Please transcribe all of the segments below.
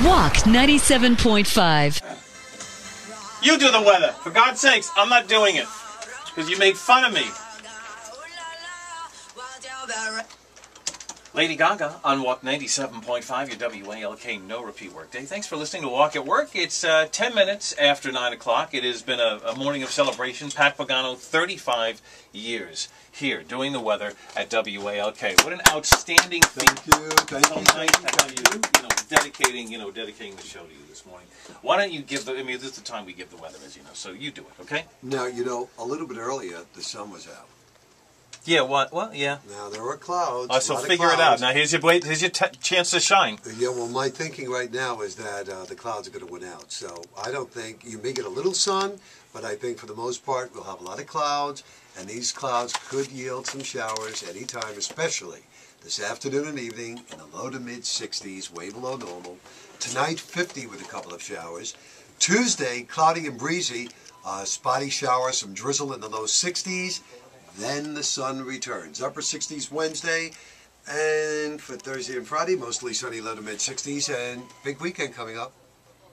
Walk 97.5. You do the weather. For God's sakes, I'm not doing it. Because you made fun of me. Lady Gaga on Walk 97.5, your WALK no repeat workday. Thanks for listening to Walk at Work. It's 10 minutes after 9 o'clock. It has been a morning of celebration. Pat Pagano, 35 years here doing the weather at WALK. What an outstanding thing. Thank you. Thank you. Nice to have you, dedicating the show to you this morning. Why don't you give the, this is the time we give the weather, as you know, so you do it, okay? Now, a little bit earlier, the sun was out. Yeah, what? Well, yeah. Now, there were clouds. So figure it out. Now, here's your chance to shine. Yeah, well, my thinking right now is that the clouds are going to win out. So I don't think, you may get a little sun, but I think for the most part, we'll have a lot of clouds, and these clouds could yield some showers anytime, especially this afternoon and evening in the low to mid 60s, way below normal. Tonight, 50 with a couple of showers. Tuesday, cloudy and breezy, spotty showers, some drizzle in the low 60s. Then the sun returns. Upper 60s Wednesday, and for Thursday and Friday, mostly sunny, low to mid 60s, and big weekend coming up.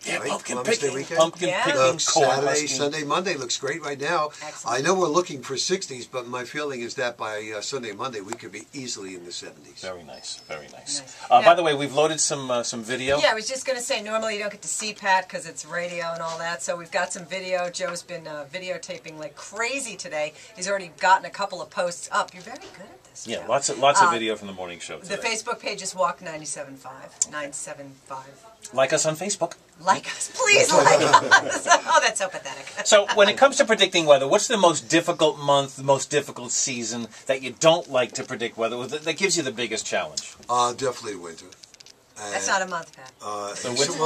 Yeah, right? pumpkin Columbus picking. Day weekend. Pumpkin picking. Saturday, Sunday, Monday looks great right now. Excellent. I know we're looking for 60s, but my feeling is that by Sunday, Monday, we could be easily in the 70s. Very nice, very nice. Nice. By the way, we've loaded some video. Yeah, I was just going to say, normally you don't get to see Pat because it's radio and all that, so we've got some video. Joe's been videotaping like crazy today. He's already gotten a couple of posts up. You're very good at this, Yeah, Joe. lots of video from the morning show today. The Facebook page is Walk 97.5. 975. Like us on Facebook. Like us, please like us. Oh, that's so pathetic. So, when it comes to predicting weather, what's the most difficult month, the most difficult season that you don't like to predict weather, that gives you the biggest challenge? Definitely winter. That's not a month, Pat. Well,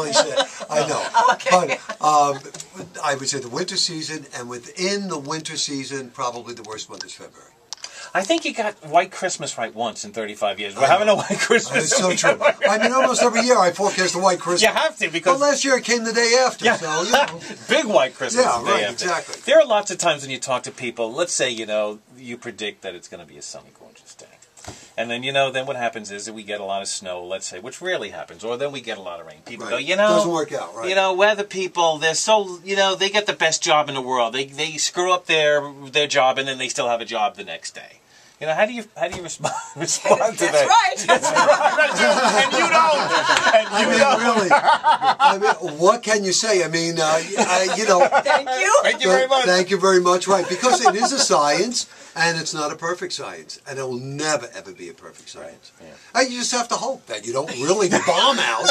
he said, I know. Oh, okay. But I would say the winter season, and within the winter season, probably the worst month is February. I think you got White Christmas right once in 35 years. We're having a White Christmas. It's so true. I mean, almost every year I forecast a White Christmas. You have to, because... Well, last year it came the day after, yeah. so, Big White Christmas Yeah, the day right, after. exactly. There are lots of times when you talk to people, let's say, you predict that it's going to be a sunny, gorgeous day. And then, then what happens is that we get a lot of snow, let's say, which rarely happens, or then we get a lot of rain. People go, doesn't work out, right? Weather people, they're so, they get the best job in the world. They screw up their job, and then they still have a job the next day. How do you respond to that? That's right. That's right. And you don't. Really. I mean, what can you say? I mean, Thank you. Thank you very much. Thank you very much. Right, because it is a science, and it's not a perfect science, and it will never ever be a perfect science. Right. Yeah. You just have to hope that you don't really bomb out.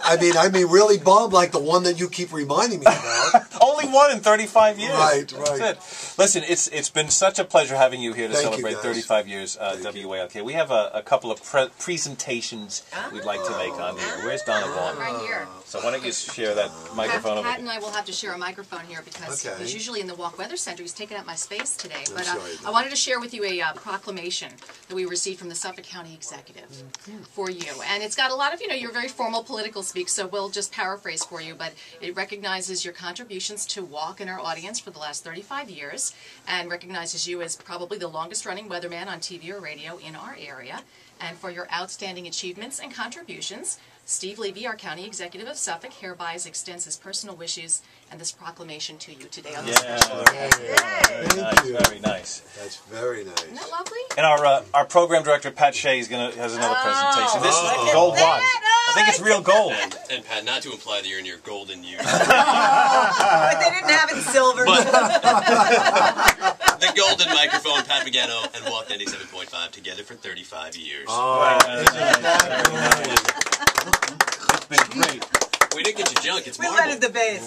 I mean, really bomb like the one that you keep reminding me about. Only one in 35 years. Right. That's it. Listen, it's been such a pleasure having you here to Thank you, celebrate guys. 35 years WALK. We have a couple of presentations we'd like to make on here. Where's Donna Vaughn? Right here. So why don't you share that microphone over Pat here? and I will have to share a microphone here because he's usually in the Walk Weather Center. He's taking up my space today. But I wanted to share with you a proclamation that we received from the Suffolk County Executive for you. And it's got a lot of, your very formal political speak, so we'll just paraphrase for you. But it recognizes your contributions to Walk and our audience for the last 35 years and recognizes you as probably the longest-running weatherman on TV or radio in our area. And for your outstanding achievements and contributions, Steve Levy, our County Executive of Suffolk, hereby extends his personal wishes and this proclamation to you today on this special day. Thank you. Very nice. That's very nice. Isn't that lovely? And our program director, Pat Shea, has another presentation. This is gold watch. I think it's real gold. And Pat, not to imply that you're in your golden years. But they didn't have it in silver. The golden microphone, Pat Pagano, and Walk 97.5 together for 35 years. It's been great. We didn't get you junk, it's We marble. rented the base.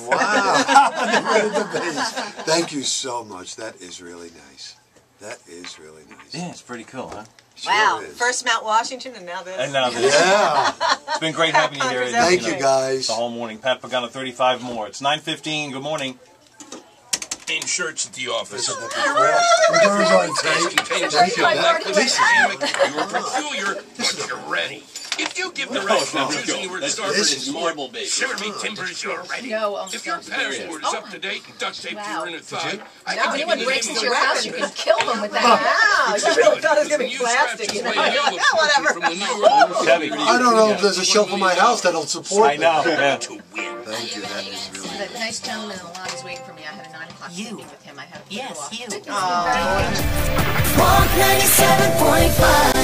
Thank you so much. That is really nice. That is really nice. Yeah, it's pretty cool, huh? Wow. Sure is. First Mount Washington and now this. And now this. Yeah. It's been great having you here. Thank you, guys. The whole morning. Pat Pagano, 35 more. It's 9:15. Good morning. In shirts at the office. The door's on tape. Thank you. You were peculiar, but you're ready. If you give the right to choosing the word Starboard This in is sport, marble base. shiver me timbers, you're ready. No, If your passport is up to date and duct taped to your inner thigh, I If can give you anyone the breaks name into of your the house, you weapon. can kill them with that. Wow, you really thought it was going to be You plastic, you know? scratch You're away like, oh, whatever. from the New York Chevy. I don't know if there's a shelf in my house that'll support I know. Yeah. to win. Thank you, that is really The nice gentleman in the lobby is waiting for me. I had a 9 o'clock meeting with him. I have to go off. Yes, you. Thank you. Walk 97.5.